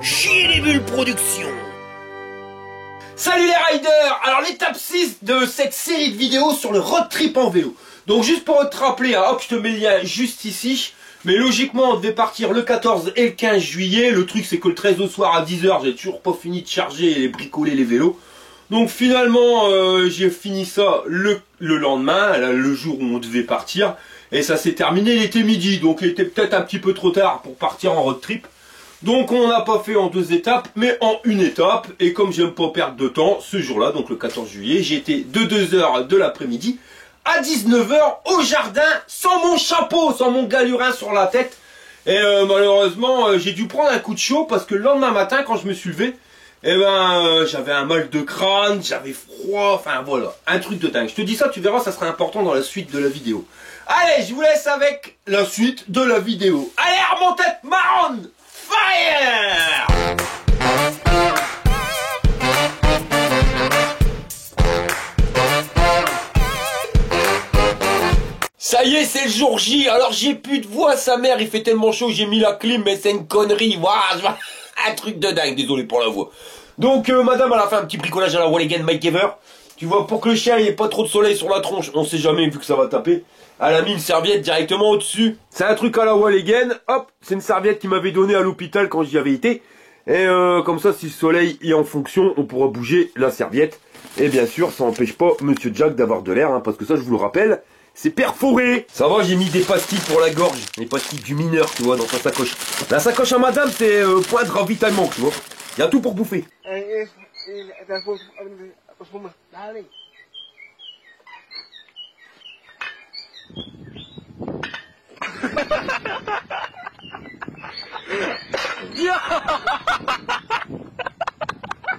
Chier les bulles production. Salut les riders. Alors l'étape 6 de cette série de vidéos sur le road trip en vélo. Donc juste pour te rappeler, hein, hop, je te mets le lien juste ici. Mais logiquement on devait partir le 14 et le 15 juillet. Le truc c'est que le 13 au soir à 10 h, j'ai toujours pas fini de charger et bricoler les vélos. Donc finalement j'ai fini ça le lendemain, le jour où on devait partir. Et ça s'est terminé, il était midi. Donc il était peut-être un petit peu trop tard pour partir en road trip. Donc on n'a pas fait en 2 étapes, mais en une étape. Et comme j'aime pas perdre de temps, ce jour-là, donc le 14 juillet, j'étais de 2 h de l'après-midi à 19 h au jardin, sans mon chapeau, sans mon galurin sur la tête. Et malheureusement, j'ai dû prendre un coup de chaud parce que le lendemain matin, quand je me suis levé, j'avais un mal de crâne, j'avais froid, enfin voilà, un truc de dingue. Je te dis ça, tu verras, ça sera important dans la suite de la vidéo. Allez, je vous laisse avec la suite de la vidéo. Allez, remontez marronne! Fire! Ça y est, c'est le jour J. Alors j'ai plus de voix, sa mère, il fait tellement chaud, j'ai mis la clim, mais c'est une connerie. Voilà, un truc de dingue, désolé pour la voix. Donc madame, elle a fait un petit bricolage à la Walligan Makeover. Tu vois, pour que le chien ait pas trop de soleil sur la tronche, on sait jamais vu que ça va taper. Elle a mis une serviette directement au-dessus. C'est un truc à la Walligan. Hop, c'est une serviette qu'il m'avait donnée à l'hôpital quand j'y avais été. Et comme ça, si le soleil est en fonction, on pourra bouger la serviette. Et bien sûr, ça n'empêche pas Monsieur Jack d'avoir de l'air, hein, parce que ça, je vous le rappelle, c'est perforé. Ça va, j'ai mis des pastilles pour la gorge. Les pastilles du mineur, tu vois, dans sa sacoche. La sacoche à madame, c'est point de ravitaillement, tu vois. Il y a tout pour bouffer.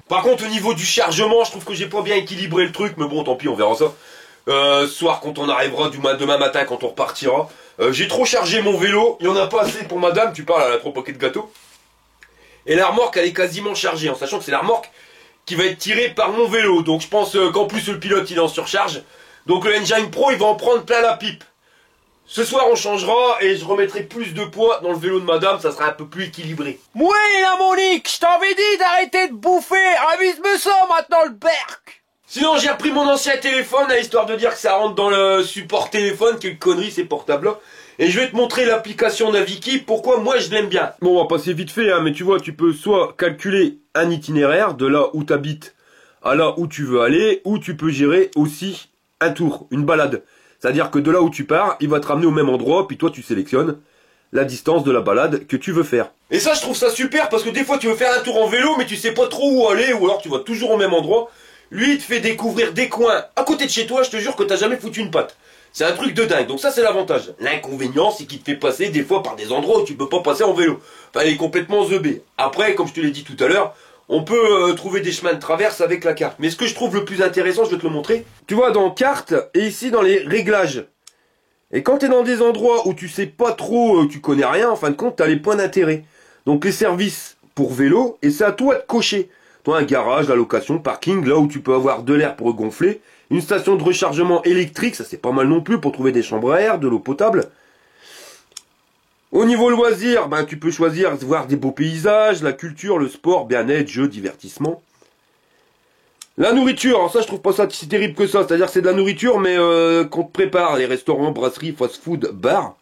Par contre, au niveau du chargement, je trouve que j'ai pas bien équilibré le truc, mais bon, tant pis, on verra ça. Soir, quand on arrivera, demain matin, quand on repartira. J'ai trop chargé mon vélo, il y en a pas assez pour madame, tu parles à la 3 paquets de gâteaux. Et la remorque, elle est quasiment chargée, en sachant que c'est la remorque qui va être tirée par mon vélo. Donc je pense qu'en plus, le pilote, il est en surcharge. Donc le Engine Pro, il va en prendre plein la pipe. Ce soir, on changera et je remettrai plus de poids dans le vélo de madame, ça sera un peu plus équilibré. Oui, la Monique, je t'avais dit d'arrêter de bouffer. Avise-me ça maintenant, le berk. Sinon, j'ai repris mon ancien téléphone, histoire de dire que ça rentre dans le support téléphone, quelle connerie ces portables-là. Et je vais te montrer l'application Naviki, pourquoi moi je l'aime bien. Bon, on va passer vite fait, hein, mais tu vois, tu peux soit calculer un itinéraire de là où tu habites à là où tu veux aller, ou tu peux gérer aussi un tour, une balade. C'est-à-dire que de là où tu pars, il va te ramener au même endroit, puis toi tu sélectionnes la distance de la balade que tu veux faire. Et ça, je trouve ça super, parce que des fois tu veux faire un tour en vélo, mais tu sais pas trop où aller, ou alors tu vas toujours au même endroit. Lui, il te fait découvrir des coins à côté de chez toi, je te jure que t'as jamais foutu une patte. C'est un truc de dingue, donc ça c'est l'avantage. L'inconvénient, c'est qu'il te fait passer des fois par des endroits où tu peux pas passer en vélo. Enfin, il est complètement zeubé. Après, comme je te l'ai dit tout à l'heure, on peut trouver des chemins de traverse avec la carte. Mais ce que je trouve le plus intéressant, je vais te le montrer. Tu vois, dans carte, et ici dans les réglages. Et quand tu es dans des endroits où tu sais pas trop, tu connais rien, en fin de compte, tu as les points d'intérêt. Donc les services pour vélo, et c'est à toi de cocher. Toi, un garage, la location, parking, là où tu peux avoir de l'air pour gonfler. Une station de rechargement électrique, ça c'est pas mal non plus pour trouver des chambres à air, de l'eau potable. Au niveau loisirs, ben, tu peux choisir de voir des beaux paysages, la culture, le sport, bien-être, jeux, divertissement. La nourriture, alors ça je trouve pas ça si terrible que ça, c'est-à-dire que c'est de la nourriture mais qu'on te prépare, les restaurants, brasseries, fast-food, bars.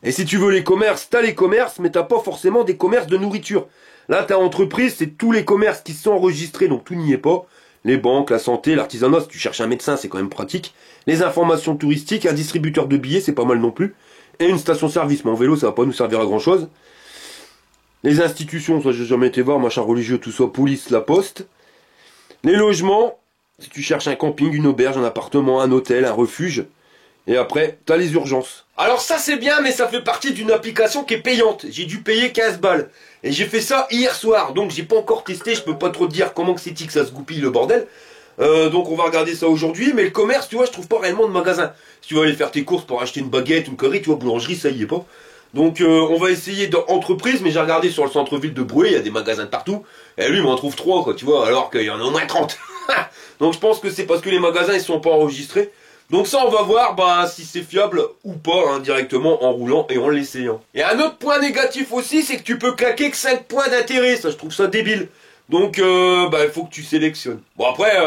Et si tu veux les commerces, t'as les commerces, mais t'as pas forcément des commerces de nourriture. Là t'as entreprise, c'est tous les commerces qui sont enregistrés, donc tout n'y est pas. Les banques, la santé, l'artisanat, si tu cherches un médecin, c'est quand même pratique. Les informations touristiques, un distributeur de billets, c'est pas mal non plus. Et une station-service, mais en vélo, ça va pas nous servir à grand-chose. Les institutions, ça j'ai jamais été voir, machin religieux, tout ça, police, la poste. Les logements, si tu cherches un camping, une auberge, un appartement, un hôtel, un refuge. Et après, t'as les urgences. Alors ça c'est bien, mais ça fait partie d'une application qui est payante. J'ai dû payer 15 balles. Et j'ai fait ça hier soir, donc j'ai pas encore testé, je peux pas trop te dire comment que c'est-il que ça se goupille le bordel. Donc on va regarder ça aujourd'hui, mais le commerce, tu vois, je trouve pas réellement de magasin. Si tu veux aller faire tes courses pour acheter une baguette, une connerie, tu vois, boulangerie, ça y est pas. Donc on va essayer d'entreprise, mais j'ai regardé sur le centre-ville de Brouet, il y a des magasins de partout. Et lui, il m'en trouve 3, quoi, tu vois, alors qu'il y en a au moins 30. Donc je pense que c'est parce que les magasins, ils sont pas enregistrés. Donc ça, on va voir bah, si c'est fiable ou pas, hein, directement en roulant et en l'essayant. Et un autre point négatif aussi, c'est que tu peux claquer que 5 points d'intérêt. Ça, je trouve ça débile. Donc, bah, il faut que tu sélectionnes. Bon, après,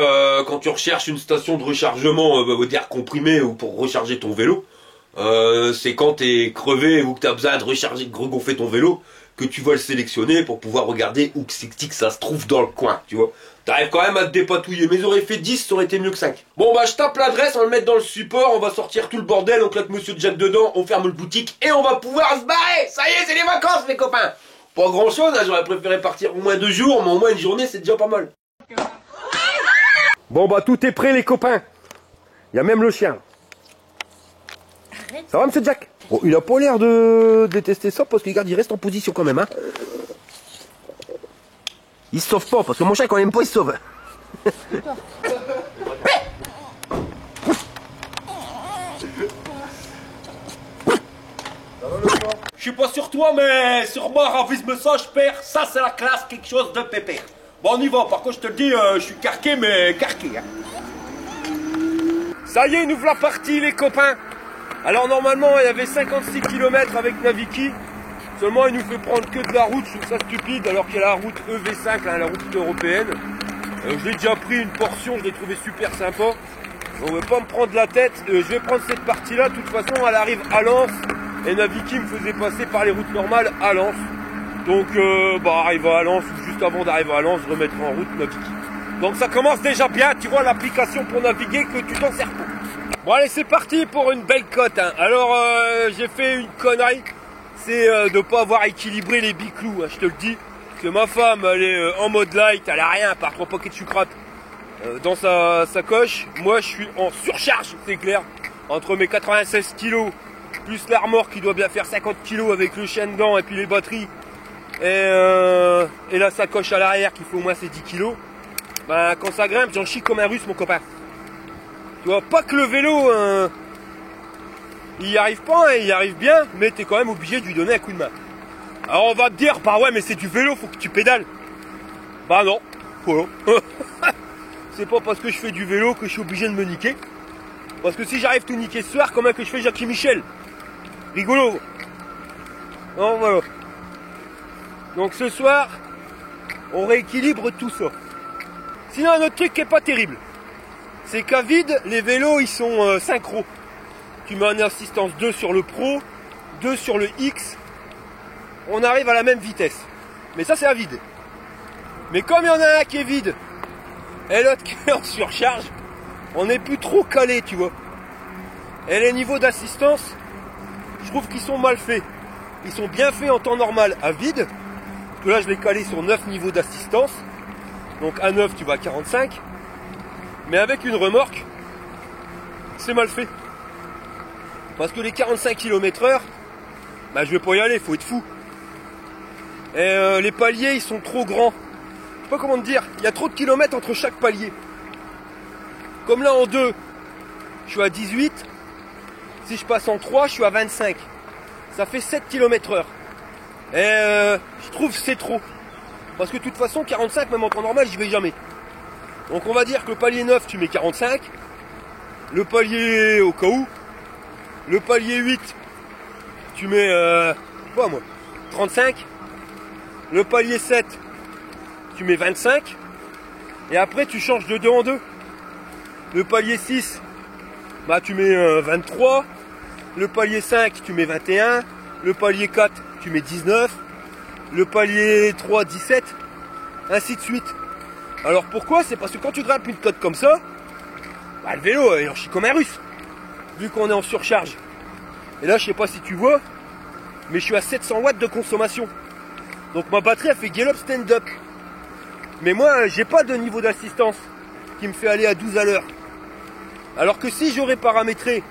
quand tu recherches une station de rechargement d'air comprimé ou pour recharger ton vélo, c'est quand t'es crevé ou que t'as besoin de recharger, de regonfler ton vélo, que tu vas le sélectionner pour pouvoir regarder où c'est que ça se trouve dans le coin, tu vois. T'arrives quand même à te dépatouiller, mais j'aurais fait 10, ça aurait été mieux que 5. Bon bah je tape l'adresse, on va le mettre dans le support, on va sortir tout le bordel, on claque Monsieur Jack dedans, on ferme le boutique et on va pouvoir se barrer. Ça y est, c'est les vacances les copains. Pas grand chose, hein, j'aurais préféré partir au moins 2 jours, mais au moins une journée c'est déjà pas mal. Bon bah tout est prêt les copains. Il y a même le chien. Ça va Monsieur Jack? Bon, il a pas l'air de détester ça parce que regarde, il reste en position quand même, hein. Il se sauve pas, parce que mon chien quand il aime pas, il se sauve. Je suis pas sur toi, mais sur moi, ravisme ça, je perds. Ça, c'est la classe, quelque chose de pépère. Bon, on y va. Par contre, je te le dis, je suis carqué, mais carqué. Hein. Ça y est, nous voilà partis, les copains. Alors, normalement, il y avait 56 km avec Naviki. Seulement, il nous fait prendre que de la route. Je trouve ça stupide, alors qu'il y a la route EV5, là, la route européenne. Je l'ai déjà pris une portion, je l'ai trouvé super sympa. On ne va pas me prendre la tête. Je vais prendre cette partie-là. De toute façon, elle arrive à Lens. Et Naviki me faisait passer par les routes normales à Lens. Donc, bah, arriver à Lens, ou juste avant d'arriver à Lens, je remettrai en route Naviki. Donc, ça commence déjà bien. Tu vois l'application pour naviguer que tu t'en sers pas. Bon, allez, c'est parti pour une belle cote. Hein. Alors, j'ai fait une connerie. C'est de ne pas avoir équilibré les biclous, hein, je te le dis. Parce que ma femme, elle est en mode light, elle a rien à part 3 paquets de sucrate dans sa sacoche. Moi, je suis en surcharge, c'est clair. Entre mes 96 kilos, plus la remorque qui doit bien faire 50 kilos avec le chien dedans et puis les batteries. Et la sacoche à l'arrière qui fait au moins ses 10 kilos. Ben, quand ça grimpe, j'en chie comme un russe, mon copain. Tu vois, pas que le vélo... il y arrive pas, hein, il y arrive bien, mais t'es quand même obligé de lui donner un coup de main. Alors on va te dire, bah ouais, mais c'est du vélo, faut que tu pédales. Bah non, voilà. C'est pas parce que je fais du vélo que je suis obligé de me niquer. Parce que si j'arrive tout niquer ce soir, comment que je fais Jackie Michel? Rigolo. Non, voilà. Donc ce soir, on rééquilibre tout ça. Sinon, un autre truc qui est pas terrible, c'est qu'à vide, les vélos, ils sont synchro. Tu mets en assistance 2 sur le Pro, 2 sur le X, on arrive à la même vitesse. Mais ça, c'est à vide. Mais comme il y en a un qui est vide et l'autre qui est en surcharge, on n'est plus trop calé, tu vois. Et les niveaux d'assistance, je trouve qu'ils sont mal faits. Ils sont bien faits en temps normal à vide. Parce que là, je l'ai calé sur 9 niveaux d'assistance. Donc à 9, tu vas à 45. Mais avec une remorque, c'est mal fait. Parce que les 45 km/h, bah je vais pas y aller, faut être fou. Et les paliers, ils sont trop grands. Je sais pas comment te dire, il y a trop de kilomètres entre chaque palier. Comme là en 2, je suis à 18. Si je passe en 3, je suis à 25. Ça fait 7 km/h. Et je trouve que c'est trop. Parce que de toute façon, 45, même en temps normal, j'y vais jamais. Donc on va dire que le palier 9, tu mets 45. Le palier au cas où. Le palier 8, tu mets, quoi moi, 35. Le palier 7, tu mets 25. Et après, tu changes de 2 en 2. Le palier 6, bah tu mets 23. Le palier 5, tu mets 21. Le palier 4, tu mets 19. Le palier 3, 17. Ainsi de suite. Alors pourquoi? C'est parce que quand tu grimpes une côte comme ça, bah, le vélo, il en chie comme un russe. Vu qu'on est en surcharge. Et là, je sais pas si tu vois, mais je suis à 700 watts de consommation. Donc ma batterie, elle fait get-up, stand-up. Mais moi, j'ai pas de niveau d'assistance qui me fait aller à 12 à l'heure. Alors que si j'aurais paramétré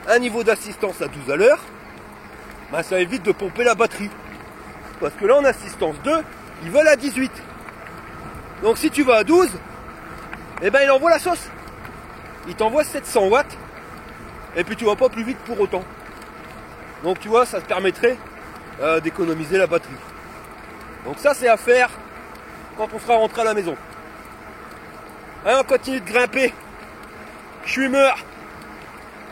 un niveau d'assistance à 12 à l'heure, bah, ça évite de pomper la batterie. Parce que là, en assistance 2, ils veulent à 18. Donc si tu vas à 12, eh ben il envoie la sauce. Il t'envoie 700 watts. Et puis tu vas pas plus vite pour autant. Donc tu vois, ça te permettrait d'économiser la batterie. Donc ça c'est à faire quand on sera rentré à la maison. Allez, on continue de grimper. Je suis mort.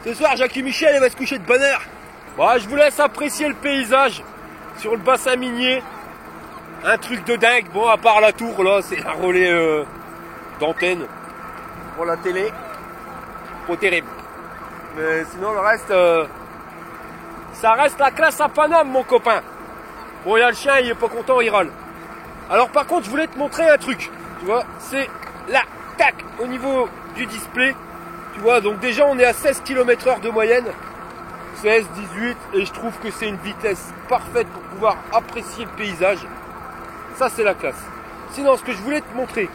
Ce soir, Jackie Michel, il va se coucher de bonne heure. Bon, je vous laisse apprécier le paysage sur le bassin minier. Un truc de dingue. Bon, à part la tour, là, c'est un relais d'antenne pour la télé. Pas terrible. Mais sinon, le reste, ça reste la classe à Paname, mon copain. Bon, il y a le chien, il est pas content, il râle. Alors, par contre, je voulais te montrer un truc. Tu vois, c'est là, tac, au niveau du display. Tu vois, donc déjà, on est à 16 km/h de moyenne. 16, 18, et je trouve que c'est une vitesse parfaite pour pouvoir apprécier le paysage. Ça, c'est la classe. Sinon, ce que je voulais te montrer,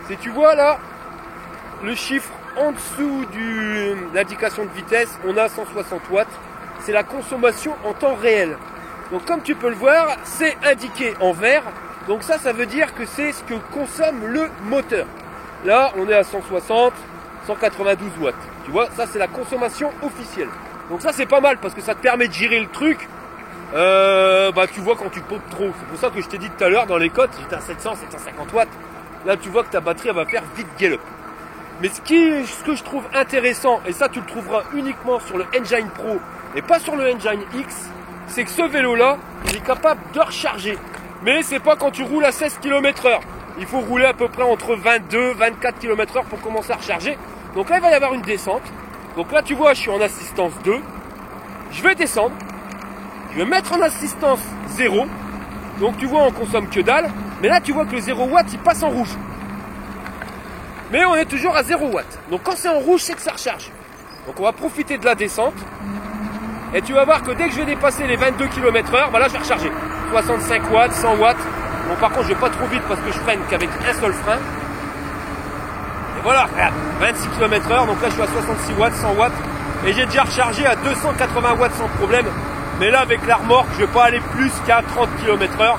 c'est, tu vois là, le chiffre en dessous de l'indication de vitesse, on a 160 watts. C'est la consommation en temps réel. Donc, comme tu peux le voir, c'est indiqué en vert. Donc ça veut dire que c'est ce que consomme le moteur. Là, on est à 160, 192 watts. Tu vois, ça, c'est la consommation officielle. Donc ça, c'est pas mal parce que ça te permet de gérer le truc. Tu vois quand tu pompes trop. C'est pour ça que je t'ai dit tout à l'heure dans les cotes, j'étais à 700, 750 watts. Là, tu vois que ta batterie, elle va faire vite gallop. Mais ce que je trouve intéressant, et ça, tu le trouveras uniquement sur le Engine Pro et pas sur le Engine X, c'est que ce vélo-là, il est capable de recharger. Mais c'est pas quand tu roules à 16 km/h. Il faut rouler à peu près entre 22 et 24 km/h pour commencer à recharger. Donc là, il va y avoir une descente. Donc là, tu vois, je suis en assistance 2. Je vais descendre. Je vais mettre en assistance 0. Donc tu vois, on consomme que dalle. Mais là, tu vois que le 0 watt, il passe en rouge. Mais on est toujours à 0 watt. Donc quand c'est en rouge, c'est que ça recharge. Donc on va profiter de la descente. Et tu vas voir que dès que je vais dépasser les 22 km/h, là, je vais recharger. 65 watts, 100 watts. Bon, par contre, je vais pas trop vite parce que je freine qu'avec un seul frein. Et voilà, regarde, 26 km/h, donc là je suis à 66 watts, 100 watts. Et j'ai déjà rechargé à 280 watts sans problème. Mais là, avec la remorque, je vais pas aller plus qu'à 30 km/h.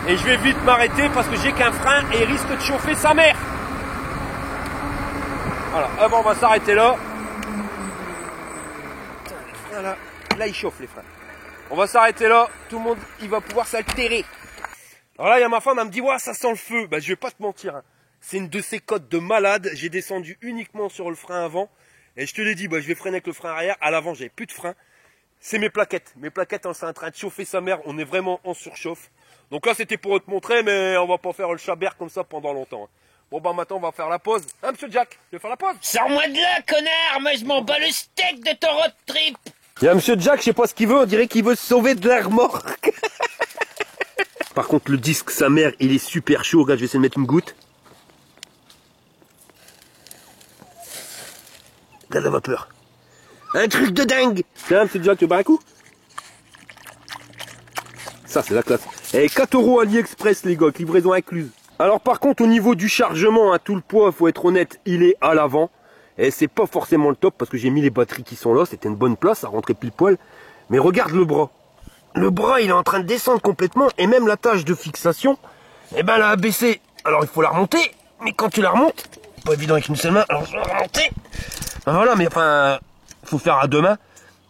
Et je vais vite m'arrêter parce que j'ai qu'un frein et il risque de chauffer sa mère. Voilà, avant on va s'arrêter là. Voilà, là il chauffe les freins. On va s'arrêter là, tout le monde il va pouvoir s'altérer. Alors là, il y a ma femme, elle me dit, ouais, ça sent le feu. Bah, je vais pas te mentir, hein. C'est une de ces cotes de malade. J'ai descendu uniquement sur le frein avant. Et je te l'ai dit, bah, je vais freiner avec le frein arrière. À l'avant, j'avais plus de frein. C'est mes plaquettes. Mes plaquettes, hein, c'est en train de chauffer sa mère. On est vraiment en surchauffe. Donc là, c'était pour te montrer, mais on va pas faire le chabert comme ça pendant longtemps, hein. Bon, bah, maintenant, on va faire la pause. Hein, monsieur Jack? Tu veux faire la pause? Sors-moi de là, connard! Moi, je m'en bats le steak de ton road trip! Il y a monsieur Jack, je sais pas ce qu'il veut. On dirait qu'il veut se sauver de la remorque. Par contre, le disque, sa mère, il est super chaud. Regarde, je vais essayer de mettre une goutte. Regarde la vapeur. Un truc de dingue. Tiens, monsieur Jack, tu veux boire un coup? Ça, c'est la classe. Et 4 € AliExpress, les gars, livraison incluse. Alors, par contre, au niveau du chargement, hein, tout le poids, faut être honnête, il est à l'avant. Et c'est pas forcément le top parce que j'ai mis les batteries qui sont là. C'était une bonne place, ça rentrait pile poil. Mais regarde le bras. Le bras, il est en train de descendre complètement. Et même la tâche de fixation, eh ben, elle a baissé. Alors, il faut la remonter. Mais quand tu la remontes, c'est pas évident avec une seule main. Alors, je vais la remonter. Ben voilà, mais enfin, faut faire à deux mains.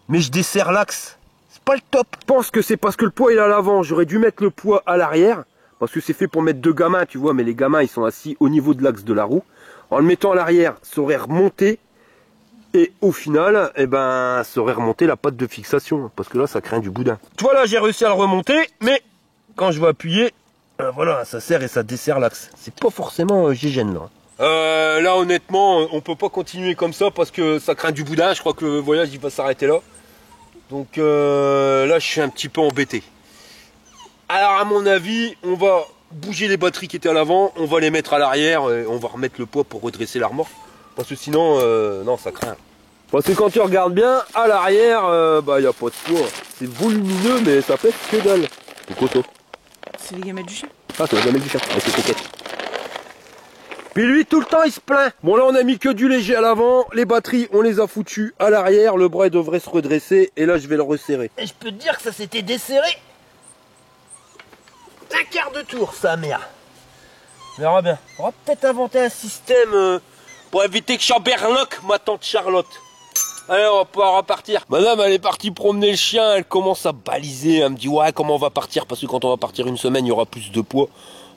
Mais je desserre l'axe. C'est pas le top. Je pense que c'est parce que le poids, il est à l'avant. J'aurais dû mettre le poids à l'arrière. Parce que c'est fait pour mettre deux gamins, tu vois. Mais les gamins, ils sont assis au niveau de l'axe de la roue. En le mettant à l'arrière, ça aurait remonté. Et au final, eh ben, ça aurait remonté la patte de fixation. Parce que là, ça craint du boudin. Tu vois, là, j'ai réussi à le remonter. Mais quand je vais appuyer, voilà, ça serre et ça desserre l'axe. C'est pas forcément gégène, là. Là, honnêtement, on peut pas continuer comme ça parce que ça craint du boudin. Je crois que le voyage, il va s'arrêter là. Donc là, je suis un petit peu embêté. Alors, à mon avis, on va bouger les batteries qui étaient à l'avant. On va les mettre à l'arrière. Et on va remettre le poids pour redresser la remorque. Parce que sinon, non, ça craint. Parce que quand tu regardes bien, à l'arrière, bah, il n'y a pas de poids. C'est volumineux, mais ça pèse que dalle. C'est coton. C'est les gamelles du chien. Ah, c'est les gamelles du chien, avec les coquettes. Puis lui, tout le temps, il se plaint. Bon, là, on a mis que du léger à l'avant. Les batteries, on les a foutues à l'arrière. Le bras, il devrait se redresser. Et là, je vais le resserrer. Et je peux te dire que ça s'était desserré. Un quart de tour, sa mère. On verra bien. On va peut-être inventer un système pour éviter que Chamberlock, ma tante Charlotte. Allez, on va pouvoir repartir. Madame, elle est partie promener le chien. Elle commence à baliser. Elle me dit, ouais, comment on va partir? Parce que quand on va partir une semaine, il y aura plus de poids.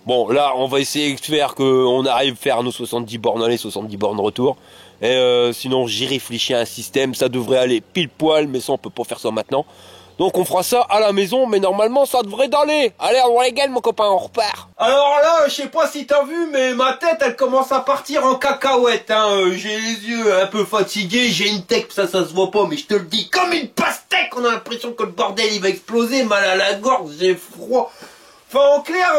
Bon, là, on va essayer de faire qu'on arrive à faire nos 70 bornes aller, 70 bornes retour. Et sinon, j'y réfléchis à un système. Ça devrait aller pile poil, mais ça, on peut pas faire ça maintenant. Donc, on fera ça à la maison, mais normalement, ça devrait d'aller. Allez, on les gagne, mon copain, on repart. Alors là, je sais pas si t'as vu, mais ma tête, elle commence à partir en cacahuète. Hein. J'ai les yeux un peu fatigués, j'ai une tête, ça se voit pas, mais je te le dis, comme une pastèque. On a l'impression que le bordel, il va exploser, mal à la gorge, j'ai froid. Enfin, en clair,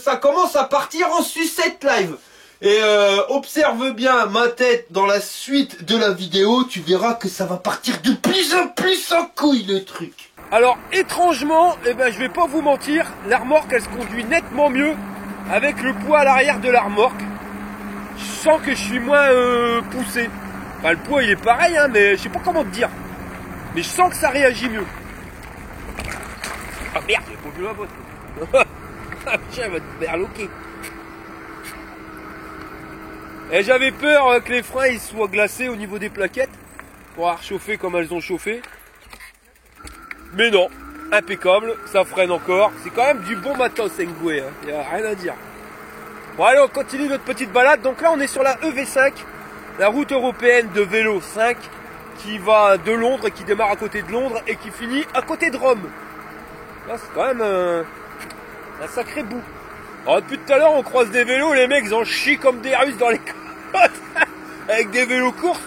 ça commence à partir en sucette live. Et observe bien ma tête dans la suite de la vidéo, tu verras que ça va partir de plus en plus en couille le truc. Alors, étrangement, eh ben, je vais pas vous mentir, la remorque, elle se conduit nettement mieux avec le poids à l'arrière de la remorque. Je sens que je suis moins poussé. Enfin, le poids, il est pareil, hein, mais je sais pas comment te dire. Mais je sens que ça réagit mieux. Ah merde, j'ai pas vu la boîte. Ah putain, elle va te berloquer. Et j'avais peur que les freins ils soient glacés au niveau des plaquettes pour avoir chauffé comme elles ont chauffé. Mais non, impeccable, ça freine encore. C'est quand même du bon matos Engoué, hein. Il n'y a rien à dire. Bon allez, on continue notre petite balade. Donc là on est sur la EV5, la route européenne de vélo 5, qui va de Londres, qui démarre à côté de Londres et qui finit à côté de Rome. Là c'est quand même un sacré bout. Alors depuis tout à l'heure on croise des vélos, les mecs ils en chient comme des Russes dans les côtes avec des vélos courts.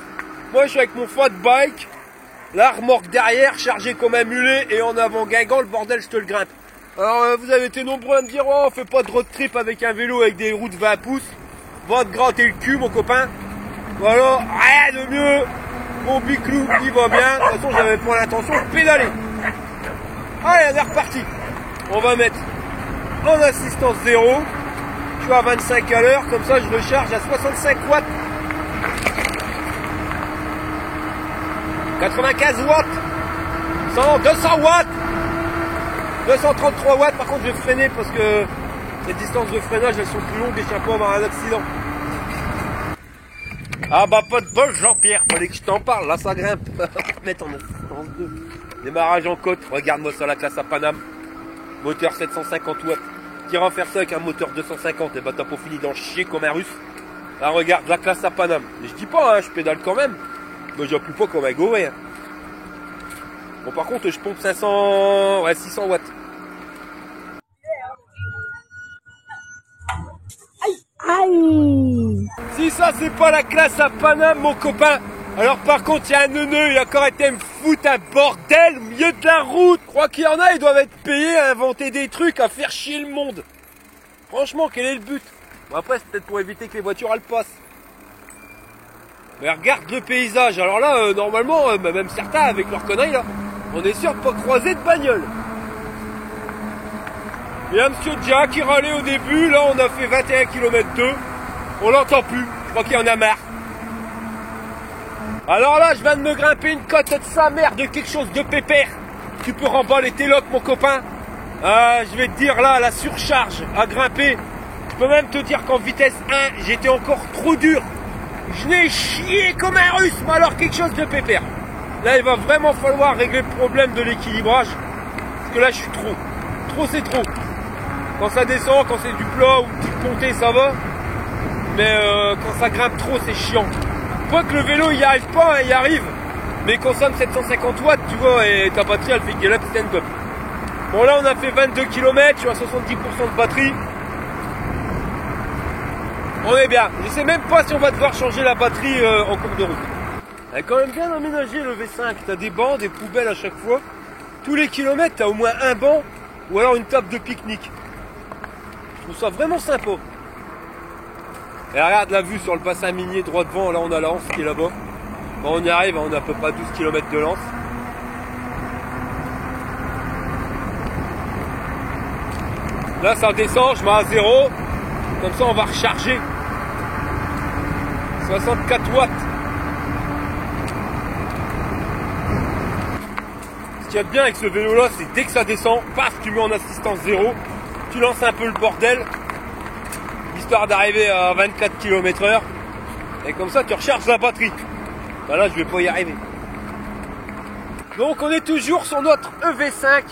Moi je suis avec mon fat bike, la remorque derrière chargée comme un mulet et en avant guingant, le bordel je te le grimpe. Alors vous avez été nombreux à me dire oh on fait pas de road trip avec un vélo avec des roues de 20 pouces. Va te gratter le cul mon copain. Voilà, rien de mieux. Mon biclou il va bien. De toute façon j'avais pas l'intention de pédaler. Allez on est reparti. On va mettre en assistance 0, je suis à 25 à l'heure, comme ça je recharge à 65 watts. 95 watts, 100, 200 watts, 233 watts, par contre je vais freiner parce que les distances de freinage elles sont plus longues et je tiens pas à avoir un accident. Ah bah pas de bol Jean-Pierre, fallait que je t'en parle, là ça grimpe. Mettre en assistance 2. Démarrage en côte, regarde-moi ça la classe à Paname. Moteur 750 watts. Qui va faire ça avec un moteur 250, et bah t'as pas fini d'en chier comme un russe. Là regarde, la classe à Paname. Mais je dis pas, hein, je pédale quand même. Mais j'appuie pas comme un goré. Hein. Bon par contre je pompe 500... ouais 600 watts. Aïe. Si ça c'est pas la classe à Paname mon copain. Alors par contre il y a un neuneu, il a encore été me foutre un bordel au milieu de la route. Je crois qu'il y en a, ils doivent être payés à inventer des trucs, à faire chier le monde. Franchement, quel est le but? Bon après c'est peut-être pour éviter que les voitures elles passent. Mais regarde le paysage, alors là normalement, même certains avec leurs conneries là, on est sûr de pas croiser de bagnole. Il y a monsieur Jack qui râlait au début, là on a fait 21 km/h, on l'entend plus, je crois qu'il y en a marre. Alors là, je viens de me grimper une cote de sa mère de quelque chose de pépère. Tu peux remballer tes locs, mon copain. Je vais te dire là, la surcharge à grimper. Je peux même te dire qu'en vitesse 1, j'étais encore trop dur. Je n'ai chié comme un russe, mais alors quelque chose de pépère. Là, il va vraiment falloir régler le problème de l'équilibrage. Parce que là, je suis trop. Trop, c'est trop. Quand ça descend, quand c'est du plat ou une petite montée, ça va. Mais quand ça grimpe trop, c'est chiant. Quoi que le vélo il y arrive pas, il y arrive, mais il consomme 750 watts, tu vois, et ta batterie elle fait get up stand up. Bon là on a fait 22 km, je suis à 70% de batterie. On est bien. Je sais même pas si on va devoir changer la batterie en cours de route. Elle est quand même bien aménagée le V5, t'as des bancs, des poubelles à chaque fois. Tous les kilomètres t'as au moins un banc ou alors une table de pique-nique. Je trouve ça vraiment sympa. Et regarde la vue sur le bassin minier droit devant, là on a la Lens qui est là-bas. Bon, on y arrive, on a à peu près 12 km de Lens. Là ça descend, je mets à 0. Comme ça on va recharger. 64 watts. Ce qu'il y a de bien avec ce vélo là, c'est dès que ça descend, paf, tu mets en assistance 0. Tu lances un peu le bordel. Histoire d'arriver à 24 km/h et comme ça tu recharges la batterie. Ben là je vais pas y arriver. Donc on est toujours sur notre EV5.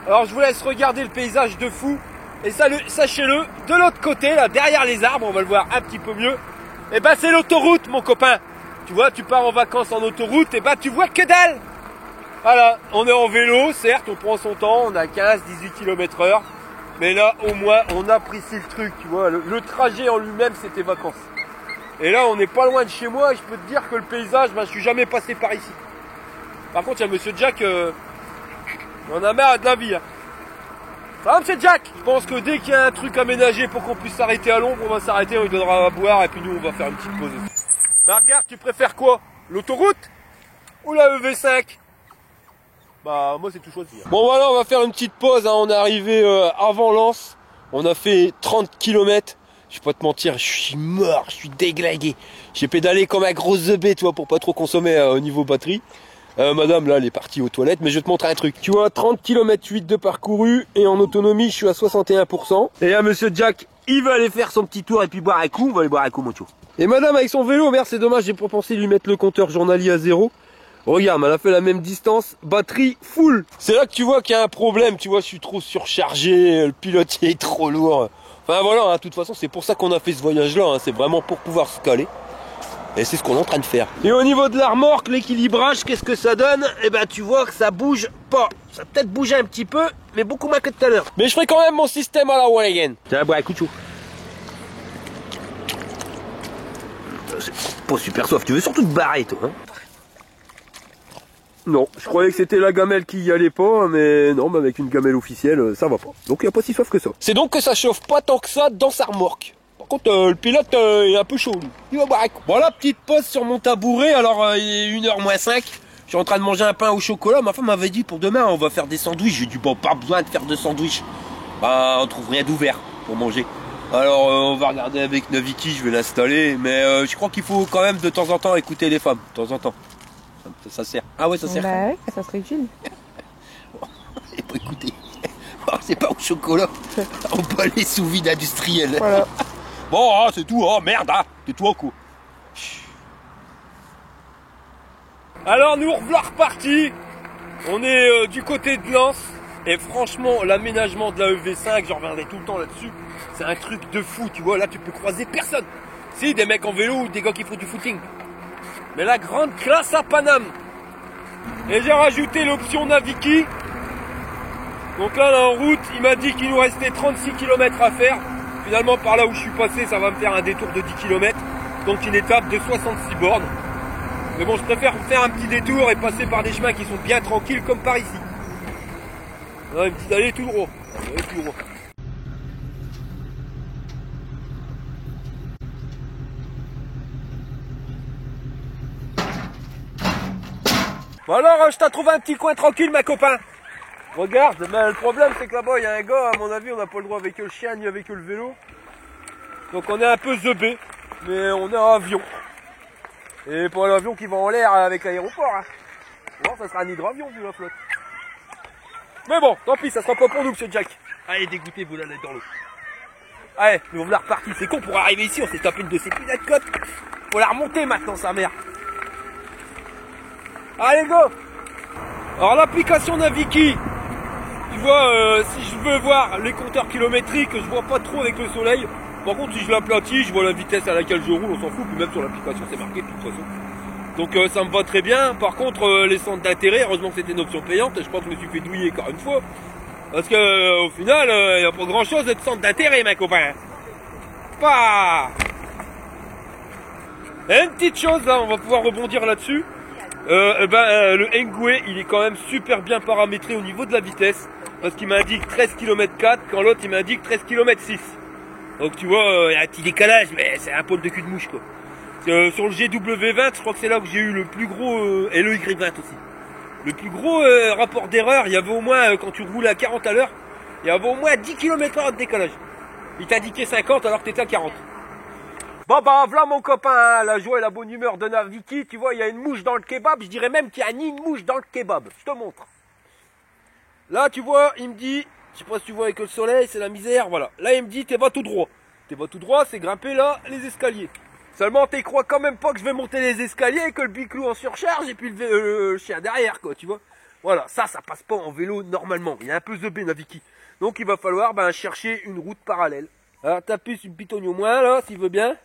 Alors je vous laisse regarder le paysage de fou. Et sachez-le, de l'autre côté, là, derrière les arbres, on va le voir un petit peu mieux, et ben c'est l'autoroute, mon copain. Tu vois, tu pars en vacances en autoroute, et ben tu vois que dalle. Voilà, on est en vélo, certes, on prend son temps, on a 15-18 km/h. Mais là, au moins, on apprécie le truc, tu vois. Le trajet en lui-même, c'était vacances. Et là, on n'est pas loin de chez moi, et je peux te dire que le paysage, ben, je suis jamais passé par ici. Par contre, il y a Monsieur Jack, on a marre de la vie. Hein. Ça va, Monsieur Jack? Je pense que dès qu'il y a un truc aménagé pour qu'on puisse s'arrêter à l'ombre, on va s'arrêter, on lui donnera à boire, et puis nous, on va faire une petite pause aussi. Bah regarde, tu préfères quoi? L'autoroute ou la EV5? Bah moi c'est tout choisi. Bon voilà, on va faire une petite pause, hein. On est arrivé avant Lens. On a fait 30 km. Je vais pas te mentir, je suis mort, je suis déglingué. J'ai pédalé comme un gros zebé, tu vois, pour pas trop consommer au niveau batterie. Madame là elle est partie aux toilettes, mais je vais te montrer un truc. Tu vois, 30 km 8 de parcouru et en autonomie je suis à 61%. Et là Monsieur Jack, il va aller faire son petit tour et puis boire un coup. On va aller boire un coup mon chou. Et madame avec son vélo, merde c'est dommage, j'ai pas pensé lui mettre le compteur journalier à 0. Regarde, elle a fait la même distance, batterie full. C'est là que tu vois qu'il y a un problème, tu vois, je suis trop surchargé, le pilotier est trop lourd. Enfin voilà, hein, de toute façon c'est pour ça qu'on a fait ce voyage là, hein, c'est vraiment pour pouvoir se caler. Et c'est ce qu'on est en train de faire. Et au niveau de la remorque, l'équilibrage, qu'est-ce que ça donne? Eh ben tu vois que ça bouge pas. Ça a peut-être bougé un petit peu, mais beaucoup moins que tout à l'heure. Mais je ferai quand même mon système à la one again. Tiens, boire un coup de chaud. C'est pas super soif, tu veux surtout te barrer toi hein. Non, je croyais que c'était la gamelle qui y allait pas, mais non, mais avec une gamelle officielle, ça va pas. Donc il n'y a pas si soif que ça. C'est donc que ça chauffe pas tant que ça dans sa remorque. Par contre, le pilote il est un peu chaud lui. Il va boire un coup. Voilà, petite pause sur mon tabouret, alors il est 1h moins 5. Je suis en train de manger un pain au chocolat, ma femme m'avait dit pour demain on va faire des sandwichs. J'ai dit bon, pas besoin de faire de sandwichs. Bah on trouve rien d'ouvert pour manger. Alors on va regarder avec Naviki, je vais l'installer, mais je crois qu'il faut quand même de temps en temps écouter les femmes, de temps en temps. Ça sert. Ah ouais, ça sert. Bah ouais, ça serait utile. Et pas écouter. C'est pas au chocolat. On peut aller sous vide industriel. Voilà. Bon, ah, c'est tout. Oh merde, ah, tais-toi quoi. Alors nous voilà repartis. On est du côté de Lens. Et franchement, l'aménagement de la EV5, j'en reviendrai tout le temps là-dessus. C'est un truc de fou, tu vois. Là, tu peux croiser personne. Si, des mecs en vélo ou des gars qui font du footing. Mais la grande classe à Paname. Et j'ai rajouté l'option Naviki. Donc là en route, il m'a dit qu'il nous restait 36 km à faire. Finalement par là où je suis passé, ça va me faire un détour de 10 km. Donc une étape de 66 bornes. Mais bon, je préfère faire un petit détour et passer par des chemins qui sont bien tranquilles comme par ici. Là, une petite allée tout droit. Allez, tout droit. Bon alors, je t'ai trouvé un petit coin tranquille, ma copain. Regarde, ben, le problème c'est que là-bas, il y a un gars, à mon avis, on n'a pas le droit avec le chien ni avec le vélo. Donc on est un peu zeubé, mais on est en avion. Et pas l'avion qui va en l'air avec l'aéroport. Hein. Bon, ça sera un hydravion vu la flotte. Mais bon, tant pis, ça sera pas pour nous, monsieur Jack. Allez, dégoûtez, vous l'allez dans l'eau. Allez, nous on l'a reparti. C'est con, pour arriver ici, on s'est tapé une de ces putains de côtes. Faut la remonter maintenant, sa mère. Allez, go! Alors l'application Naviki, tu vois, si je veux voir les compteurs kilométriques, je vois pas trop avec le soleil. Par contre, si je l'aplatis, je vois la vitesse à laquelle je roule, on s'en fout. Puis même sur l'application, c'est marqué de toute façon. Donc ça me va très bien. Par contre, les centres d'intérêt, heureusement que c'était une option payante. Je crois que je me suis fait douiller encore une fois. Parce que au final, il n'y a pas grand chose de centre d'intérêt, mes copains. Pas. Et une petite chose, là, on va pouvoir rebondir là-dessus. Le Engoué, il est quand même super bien paramétré au niveau de la vitesse. Parce qu'il m'indique 13 km 4, quand l'autre il m'indique 13 km 6. Donc tu vois, il y a un petit décalage, mais c'est un pôle de cul de mouche quoi. Sur le GW20, je crois que c'est là que j'ai eu le plus gros, et le Y20 aussi. Le plus gros rapport d'erreur, il y avait au moins, quand tu roulais à 40 à l'heure, il y avait au moins 10 km/h de décalage. Il t'indiquait 50 alors que t'étais à 40. Bon bah voilà mon copain, hein, la joie et la bonne humeur de Naviki, tu vois il y a une mouche dans le kebab, je dirais même qu'il y a ni une mouche dans le kebab, je te montre. Là tu vois, il me dit, je sais pas si tu vois avec le soleil, c'est la misère, voilà. Là il me dit t'es pas tout droit. T'es pas tout droit, c'est grimper là les escaliers. Seulement t'y crois quand même pas que je vais monter les escaliers et que le biclou en surcharge et puis le chien derrière quoi, tu vois. Voilà, ça passe pas en vélo normalement, il est un peu zeubé Naviki. Donc il va falloir chercher une route parallèle. Alors taper sur le pitonnier au moins là, s'il veut bien.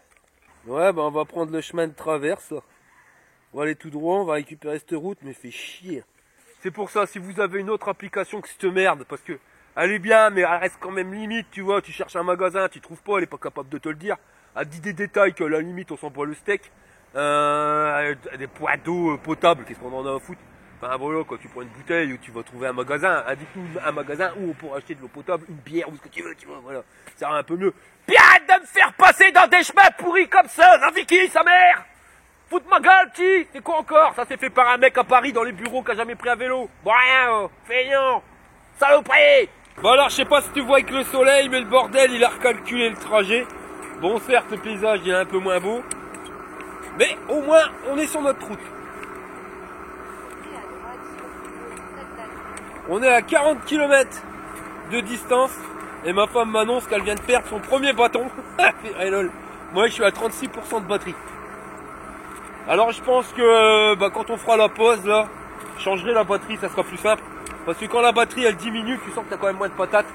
Ouais, on va prendre le chemin de traverse. On va aller tout droit, on va récupérer cette route, mais fait chier. C'est pour ça, si vous avez une autre application que cette merde, parce que elle est bien, mais elle reste quand même limite, tu vois, tu cherches un magasin, tu trouves pas, elle est pas capable de te le dire. Elle dit des détails que à la limite on s'en boit le steak. Des poids d'eau potables, qu'est-ce qu'on en a à foutre? Enfin voilà, quand tu prends une bouteille ou tu vas trouver un magasin, indique-nous un magasin où on pourra acheter de l'eau potable, une bière ou ce que tu veux, tu vois, voilà. Ça ira un peu mieux. Puis arrête de me faire passer dans des chemins pourris comme ça, Naviki, sa mère! Foute ma gueule, petit! C'est quoi encore? Ça s'est fait par un mec à Paris dans les bureaux qui a jamais pris un vélo. Bon rien, feignant! Saloperie! Bon alors, je sais pas si tu vois avec le soleil, mais le bordel, il a recalculé le trajet. Bon, certes, le paysage, il est un peu moins beau. Mais au moins, on est sur notre route. On est à 40 km de distance. Et ma femme m'annonce qu'elle vient de perdre son premier bâton. Moi, je suis à 36% de batterie. Alors, je pense que quand on fera la pause, là, je changerai la batterie, ça sera plus simple. Parce que quand la batterie, elle diminue, tu sens que tu as quand même moins de patates.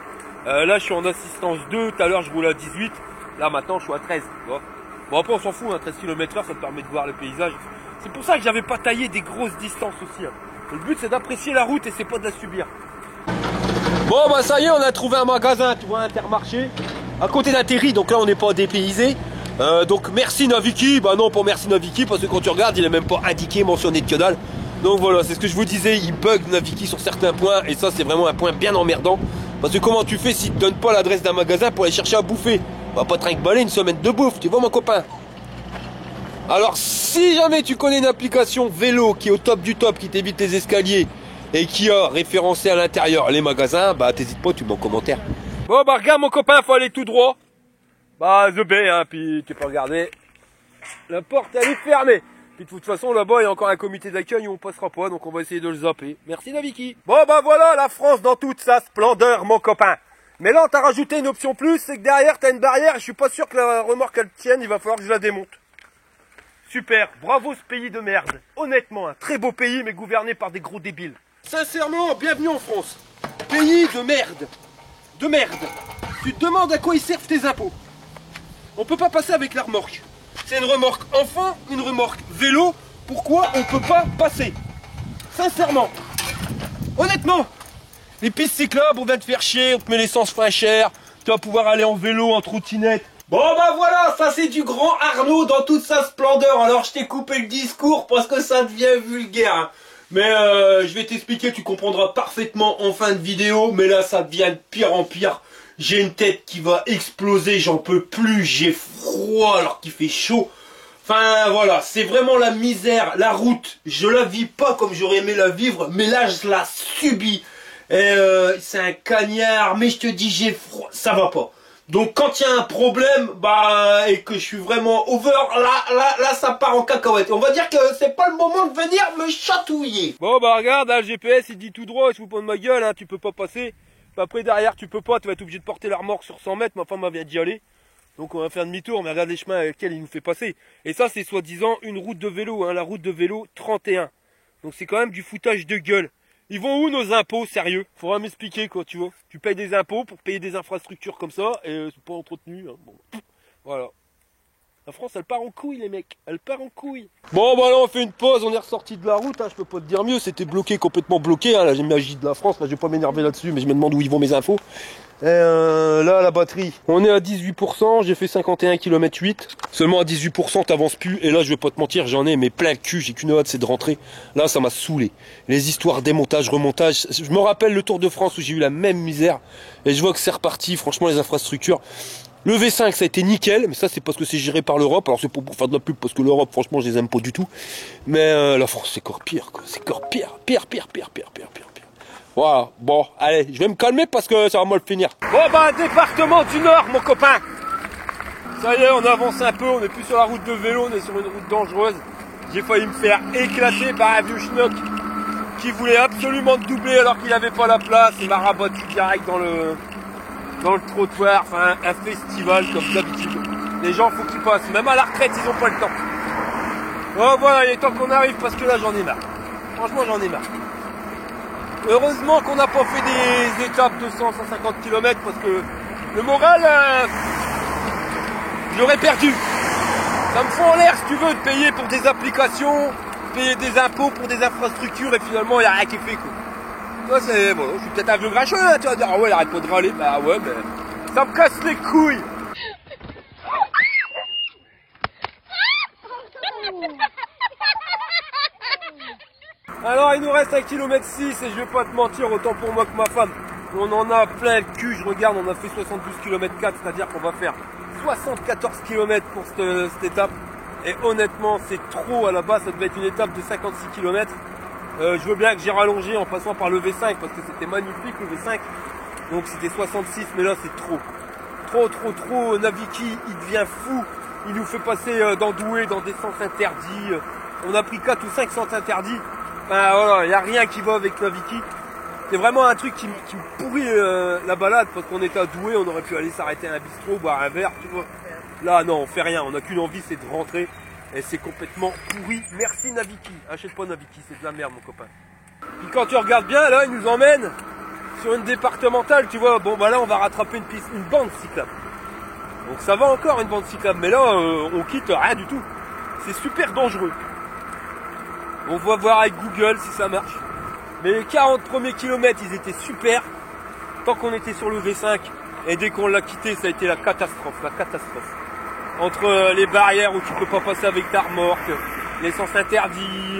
Là, je suis en assistance 2. Tout à l'heure, je roulais à 18. Là, maintenant, je suis à 13. Tu vois. Bon, après, on s'en fout. 13 km/h, ça te permet de voir le paysage. C'est pour ça que j'avais pas taillé des grosses distances aussi. Le but, c'est d'apprécier la route et c'est pas de la subir. Bon, ça y est, on a trouvé un magasin, tu vois, Intermarché, à côté d'Atterri. Donc là, on n'est pas dépaysé. Donc, merci Naviki. Non, pas merci Naviki, parce que quand tu regardes, il est même pas indiqué, mentionné de que dalle. Donc voilà, c'est ce que je vous disais, il bug Naviki sur certains points. Et ça, c'est vraiment un point bien emmerdant. Parce que comment tu fais si tu te donnes pas l'adresse d'un magasin pour aller chercher à bouffer? On va pas te trinquer une semaine de bouffe, tu vois mon copain. Alors si jamais tu connais une application vélo qui est au top du top, qui t'évite les escaliers et qui a référencé à l'intérieur les magasins, t'hésites pas, tu mets en commentaire. Bon regarde mon copain, faut aller tout droit. The bay, puis tu peux regarder. La porte elle est fermée. Puis de toute façon là-bas il y a encore un comité d'accueil où on passera pas, donc on va essayer de le zapper. Merci Naviki. Bon voilà la France dans toute sa splendeur mon copain. Mais là, on t'a rajouté une option plus, c'est que derrière, t'as une barrière, je suis pas sûr que la remorque, elle tienne, il va falloir que je la démonte. Super, bravo ce pays de merde. Honnêtement, un très beau pays, mais gouverné par des gros débiles. Sincèrement, bienvenue en France. Pays de merde. De merde. Tu te demandes à quoi ils servent tes impôts. On peut pas passer avec la remorque. C'est une remorque enfant, une remorque vélo. Pourquoi on peut pas passer? Sincèrement. Honnêtement. Les pistes cyclables, on va te faire chier, on te met l'essence pas cher, tu vas pouvoir aller en vélo, en trottinette. Bon voilà, ça c'est du grand Arnaud dans toute sa splendeur. Alors je t'ai coupé le discours parce que ça devient vulgaire. Mais je vais t'expliquer, tu comprendras parfaitement en fin de vidéo. Mais là ça devient de pire en pire. J'ai une tête qui va exploser, j'en peux plus, j'ai froid alors qu'il fait chaud. Enfin voilà, c'est vraiment la misère, la route. Je la vis pas comme j'aurais aimé la vivre, mais là je la subis. Et c'est un cagnard, mais je te dis j'ai froid, ça va pas. Donc quand il y a un problème, et que je suis vraiment over, là ça part en cacahuète. On va dire que c'est pas le moment de venir me chatouiller. Bon regarde, le GPS il dit tout droit, je vous prends de ma gueule, tu peux pas passer. Après derrière tu peux pas, tu vas être obligé de porter la remorque sur 100 mètres, ma femme vient d'y aller. Donc on va faire demi-tour, mais regarde les chemins avec lesquels il nous fait passer. Et ça c'est soi-disant une route de vélo, la route de vélo 31. Donc c'est quand même du foutage de gueule. Ils vont où nos impôts, sérieux? Faudra m'expliquer quoi, tu vois. Tu payes des impôts pour payer des infrastructures comme ça, et c'est pas entretenu. Bon. Voilà. La France, elle part en couille, les mecs. Elle part en couille. Bon, là, on fait une pause, on est ressorti de la route, je peux pas te dire mieux. C'était bloqué, complètement bloqué. Là, j'ai magie de la France, là, je vais pas m'énerver là-dessus, mais je me demande où ils vont mes infos. Et là, la batterie, on est à 18%, j'ai fait 51 km 8. Seulement à 18%, t'avances plus. Et là, je vais pas te mentir, j'en ai mais plein le cul, j'ai qu'une hâte, c'est de rentrer. Là, ça m'a saoulé. Les histoires démontage, remontage. Je me rappelle le Tour de France où j'ai eu la même misère. Et je vois que c'est reparti, franchement, les infrastructures. Le V5, ça a été nickel, mais ça, c'est parce que c'est géré par l'Europe. Alors, c'est pas pour faire de la pub, parce que l'Europe, franchement, je les aime pas du tout. Mais la France, c'est encore pire, quoi. C'est encore pire. Voilà, bon, allez, je vais me calmer parce que ça va mal finir. Bon, département du Nord, mon copain. Ça y est, on avance un peu, on est plus sur la route de vélo, on est sur une route dangereuse. J'ai failli me faire éclater par un vieux schnock qui voulait absolument doubler alors qu'il n'avait pas la place. Il m'a rabattu direct dans le trottoir, enfin un festival comme d'habitude. Les gens, faut qu'ils passent, même à la retraite, ils n'ont pas le temps. Bon, voilà, il est temps qu'on arrive parce que là, j'en ai marre. Franchement, j'en ai marre. Heureusement qu'on n'a pas fait des étapes de 100-150 km parce que le moral, je l'aurais perdu. Ça me fout en l'air, si tu veux, de payer pour des applications, payer des impôts pour des infrastructures et finalement il n'y a rien qui est fait, quoi. Toi, c'est bon, je suis peut-être un vieux grincheux, hein, tu vas dire, ah ouais, il arrête pas de râler. Bah ouais, mais ça me casse les couilles. Alors il nous reste 1,6 km et je vais pas te mentir, autant pour moi que ma femme. On en a plein le cul, je regarde, on a fait 72 km 4, c'est-à-dire qu'on va faire 74 km pour cette étape. Et honnêtement, c'est trop à la base, ça devait être une étape de 56 km. Je veux bien que j'ai rallongé en passant par le V5 parce que c'était magnifique le V5. Donc c'était 66, mais là c'est trop. Trop. Naviki, il devient fou. Il nous fait passer d'Andoué dans des sens interdits. On a pris 4 ou 5 sens interdits. Ben voilà, il n'y a rien qui va avec Naviki. C'est vraiment un truc qui me pourrit la balade parce qu'on était à Douai, on aurait pu aller s'arrêter à un bistrot, boire un verre, tu vois. Là non, on fait rien, on n'a qu'une envie, c'est de rentrer. Et c'est complètement pourri. Merci Naviki. Achète pas Naviki, c'est de la merde mon copain. Puis quand tu regardes bien, là, il nous emmène sur une départementale, tu vois. Bon bah là, on va rattraper une bande cyclable. Donc ça va encore une bande cyclable, mais là, on quitte rien du tout. C'est super dangereux. On va voir avec Google si ça marche. Mais les 40 premiers kilomètres, ils étaient super. Tant qu'on était sur le V5, et dès qu'on l'a quitté, ça a été la catastrophe. Entre les barrières où tu peux pas passer avec ta remorque, les sens interdits,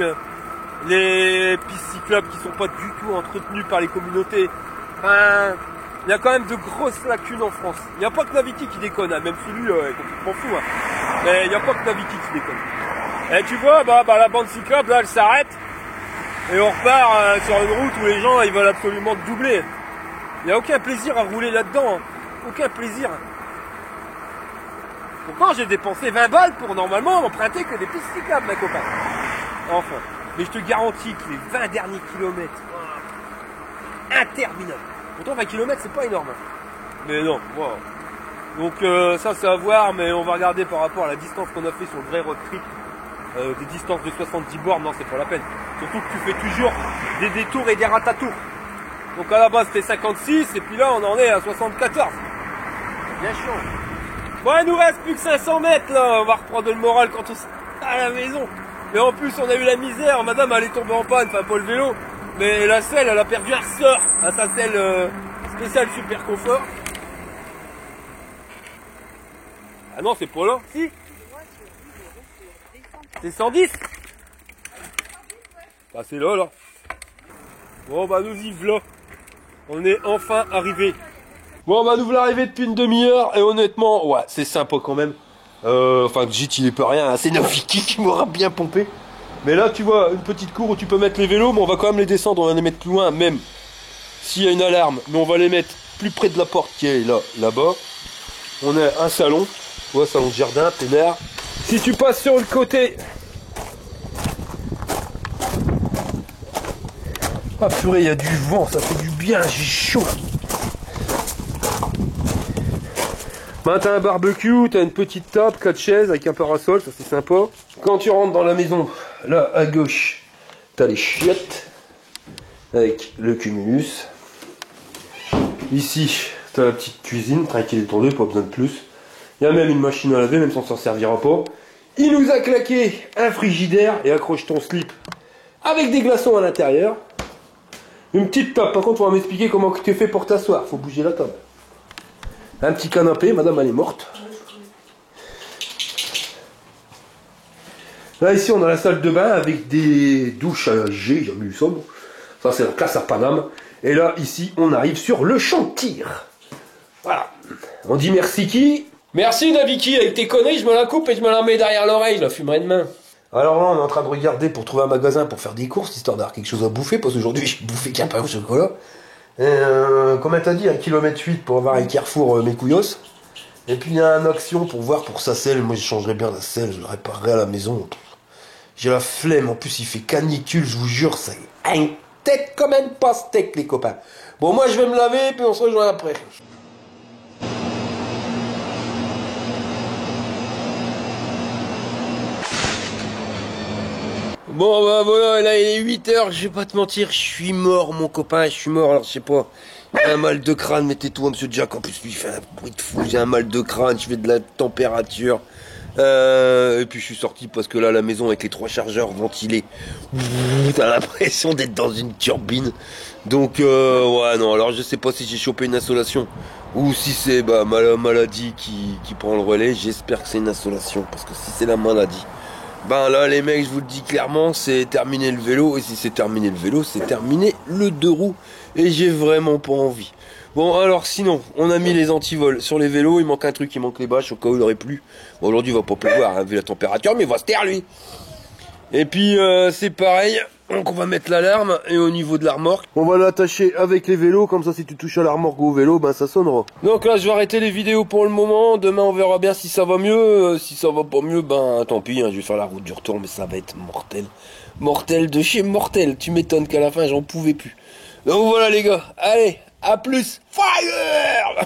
les pistes cyclables qui sont pas du tout entretenues par les communautés. Enfin, il y a quand même de grosses lacunes en France. Il n'y a pas que Naviki qui déconne, hein. Même celui est complètement fou. Hein. Mais il n'y a pas que Naviki qui déconne. Et tu vois, la bande cyclable, là, elle s'arrête. Et on repart sur une route où les gens, ils veulent absolument doubler. Il n'y a aucun plaisir à rouler là-dedans. Hein. Aucun plaisir. Pourtant, j'ai dépensé 20 balles pour normalement emprunter que des pistes cyclables, mes copains. Enfin. Mais je te garantis que les 20 derniers kilomètres, interminables. Pourtant, 20 km, c'est pas énorme. Hein. Mais non, wow. Donc ça, c'est à voir, mais on va regarder par rapport à la distance qu'on a fait sur le vrai road trip. Des distances de 70 bornes, non, c'est pas la peine. Surtout que tu fais toujours des détours et des ratatours. Donc à la base, c'était 56, et puis là, on en est à 74. Bien chiant. Bon, il nous reste plus que 500 mètres, là. On va reprendre le moral quand on sera à la maison. Mais en plus, on a eu la misère. Madame, elle est tombée en panne, enfin, pas le vélo. Mais la selle, elle a perdu un ressort à sa selle spéciale super confort. Ah non, c'est pas là. Si. C'est 110. Bah c'est là. Bon bah nous y voilà. On est enfin arrivé. Bon bah nous voilà arrivés depuis une demi-heure. Et honnêtement, ouais, c'est sympa quand même. Enfin, Git il est pas rien. Hein. C'est Naviki qui m'aura bien pompé. Mais là tu vois, une petite cour où tu peux mettre les vélos. Mais on va quand même les descendre, on va les mettre plus loin. Même s'il y a une alarme. Mais on va les mettre plus près de la porte qui est là-bas. On a un salon. Tu vois, salon de jardin, plein air. Si tu passes sur le côté... Ah purée, il y a du vent, ça fait du bien, j'ai chaud. Ben, t'as un barbecue, t'as une petite table, 4 chaises avec un parasol, ça c'est sympa. Quand tu rentres dans la maison, là à gauche, t'as les chiottes avec le cumulus. Ici, t'as la petite cuisine, tranquille et tournée, pas besoin de plus. Il y a même une machine à laver, même si on s'en servira pas. Il nous a claqué un frigidaire et accroche ton slip avec des glaçons à l'intérieur. Une petite table. Par contre, on va m'expliquer comment tu fais pour t'asseoir. Faut bouger la table. Un petit canapé. Madame, elle est morte. Là, ici, on a la salle de bain avec des douches à G. J'ai jamais vu ça. Bon. Ça, c'est la classe à Paname. Et là, ici, on arrive sur le champ de tir. Voilà. On dit merci qui? Merci Naviki, avec tes conneries, je me la coupe et je me la mets derrière l'oreille, je la fumerai demain. Alors là, on est en train de regarder pour trouver un magasin pour faire des courses, histoire d'avoir quelque chose à bouffer, parce qu'aujourd'hui, j'ai bouffé qu'un pain au chocolat. Comment t'as dit, 1,8 km pour avoir un Carrefour mes couillos. Et puis il y a un action pour voir pour sa selle, moi je changerais bien la selle, je la réparerais à la maison. J'ai la flemme, en plus il fait canicule, je vous jure, ça est une tête comme un pastèque les copains. Bon, moi je vais me laver, puis on se rejoint après. Bon bah voilà, là il est 8h, je vais pas te mentir, je suis mort mon copain, je suis mort, alors je sais pas. Un mal de crâne, mais tais-toi monsieur Jack, en plus lui il fait un bruit de fou, j'ai un mal de crâne, je fais de la température. Et puis je suis sorti parce que là la maison avec les 3 chargeurs ventilés, t'as l'impression d'être dans une turbine. Donc ouais non, alors je sais pas si j'ai chopé une insolation ou si c'est ma maladie qui prend le relais. J'espère que c'est une insolation, parce que si c'est la maladie, ben là les mecs je vous le dis clairement, c'est terminé le vélo, et si c'est terminé le vélo, c'est terminé le 2 roues, et j'ai vraiment pas envie. Bon alors sinon, on a mis les antivols sur les vélos, il manque un truc, il manque les bâches au cas où il aurait plu. Bon aujourd'hui il va pas pleuvoir hein, vu la température, mais il va se taire lui. Et puis c'est pareil, donc on va mettre l'alarme, et au niveau de la remorque, on va l'attacher avec les vélos, comme ça si tu touches à la remorque ou au vélo, ben ça sonnera. Donc là je vais arrêter les vidéos pour le moment, demain on verra bien si ça va mieux, si ça va pas mieux, ben tant pis, hein, je vais faire la route du retour, mais ça va être mortel. Mortel de chez mortel, tu m'étonnes qu'à la fin j'en pouvais plus. Donc voilà les gars, allez, à plus, fire.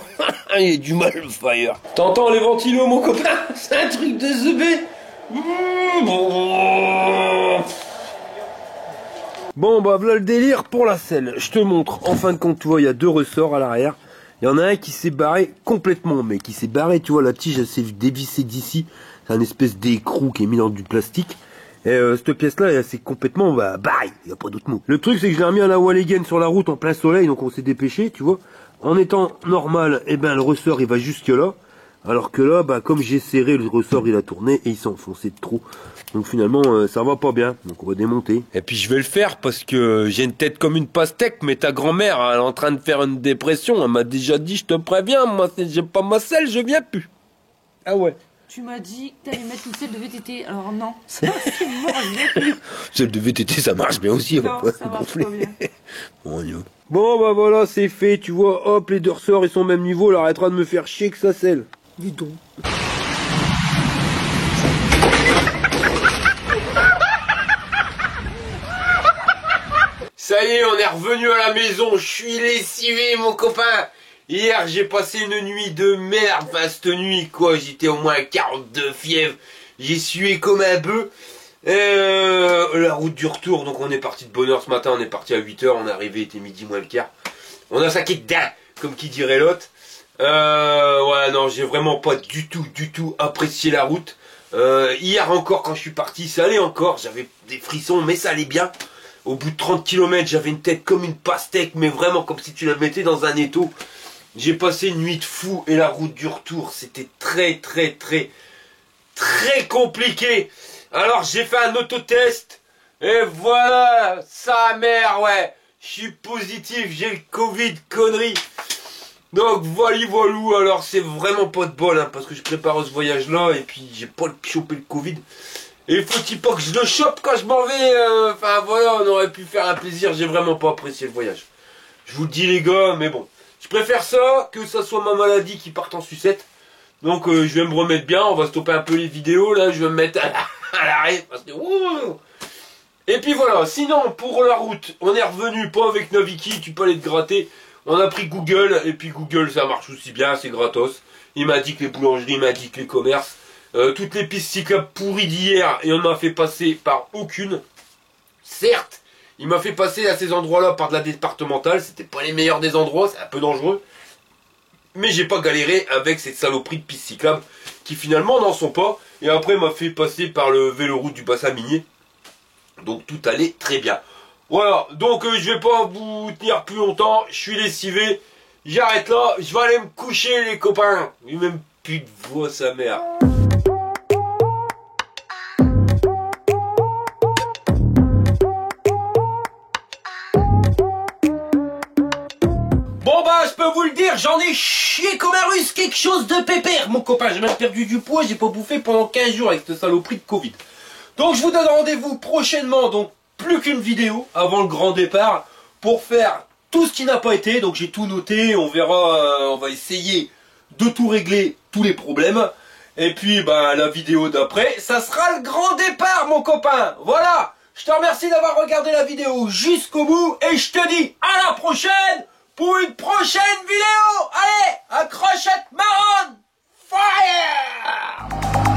Il y a du mal le fire. T'entends les ventilos mon copain? C'est un truc de ZB. Bon bah voilà le délire pour la selle. Je te montre, en fin de compte tu vois il y a 2 ressorts à l'arrière. Il y en a un qui s'est barré complètement, mais qui s'est barré, tu vois la tige elle s'est dévissée d'ici. C'est un espèce d'écrou qui est mis dans du plastique. Et cette pièce là elle s'est complètement barrée, il n'y a pas d'autre mot. Le truc c'est que je l'ai remis à la Walligen sur la route en plein soleil, donc on s'est dépêché tu vois. En étant normal, et ben le ressort il va jusque là. Alors que là, bah, comme j'ai serré, le ressort il a tourné et il s'est enfoncé de trop. Donc finalement, ça va pas bien. Donc on va démonter. Et puis je vais le faire parce que j'ai une tête comme une pastèque. Mais ta grand-mère, elle est en train de faire une dépression. Elle m'a déjà dit, je te préviens, moi, si j'ai pas ma selle, je viens plus. Ah ouais. Tu m'as dit que t'allais mettre une selle de VTT. Alors non, ça c'est mort, je l'ai plus. Celle de VTT, ça marche bien aussi. Non, ça marche pas bien. Bon bah voilà, c'est fait. Tu vois, hop, les 2 ressorts, ils sont au même niveau. Elle arrêtera de me faire chier que sa selle. Dis donc. Ça y est, on est revenu à la maison. Je suis lessivé, mon copain. Hier, j'ai passé une nuit de merde. Enfin, cette nuit, quoi. J'étais au moins à 42 fièvre. J'ai sué comme un bœuf. La route du retour. Donc, on est parti de bonne heure ce matin. On est parti à 8h. On est arrivé, il était midi moins le quart. On a saqué de dingue, comme qui dirait l'autre. Ouais, non, j'ai vraiment pas du tout apprécié la route. Hier encore, quand je suis parti, ça allait encore. J'avais des frissons, mais ça allait bien. Au bout de 30 km, j'avais une tête comme une pastèque, mais vraiment comme si tu la mettais dans un étau. J'ai passé une nuit de fou, et la route du retour, c'était très compliqué. Alors, j'ai fait un autotest, et voilà, sa mère, ouais. Je suis positif, j'ai le Covid, connerie. Donc voilà, alors c'est vraiment pas de bol, hein, parce que je prépare ce voyage là, et puis j'ai pas chopé le Covid. Et faut-il pas que je le chope quand je m'en vais, enfin voilà, on aurait pu faire un plaisir, j'ai vraiment pas apprécié le voyage. Je vous le dis les gars, mais bon, je préfère ça, que ça soit ma maladie qui parte en sucette. Donc je vais me remettre bien, on va stopper un peu les vidéos, là, je vais me mettre à l'arrêt, parce que... Et puis voilà, sinon pour la route, on est revenu pas avec Naviki, tu peux aller te gratter. On a pris Google, et puis Google ça marche aussi bien, c'est gratos. Il m'a dit que les boulangeries, il m'a dit que les commerces. Toutes les pistes cyclables pourries d'hier, et on m'a fait passer par aucune. Certes, il m'a fait passer à ces endroits-là par de la départementale, c'était pas les meilleurs des endroits, c'est un peu dangereux. Mais j'ai pas galéré avec cette saloperie de pistes cyclables, qui finalement n'en sont pas. Et après m'a fait passer par le véloroute du bassin minier. Donc tout allait très bien. Voilà, donc je vais pas vous tenir plus longtemps, je suis lessivé, j'arrête là, je vais aller me coucher les copains. Il n'y a même plus de voix sa mère. Bon bah je peux vous le dire, j'en ai chié comme un russe, quelque chose de pépère mon copain. J'ai même perdu du poids, j'ai pas bouffé pendant 15 jours avec cette saloperie de Covid. Donc je vous donne rendez-vous prochainement, donc plus qu'une vidéo avant le grand départ pour faire tout ce qui n'a pas été. Donc j'ai tout noté, on verra, on va essayer de tout régler, tous les problèmes. Et puis bah la vidéo d'après, ça sera le grand départ mon copain. Voilà, je te remercie d'avoir regardé la vidéo jusqu'au bout et je te dis à la prochaine pour une prochaine vidéo. Allez, accrochette marronne, fire!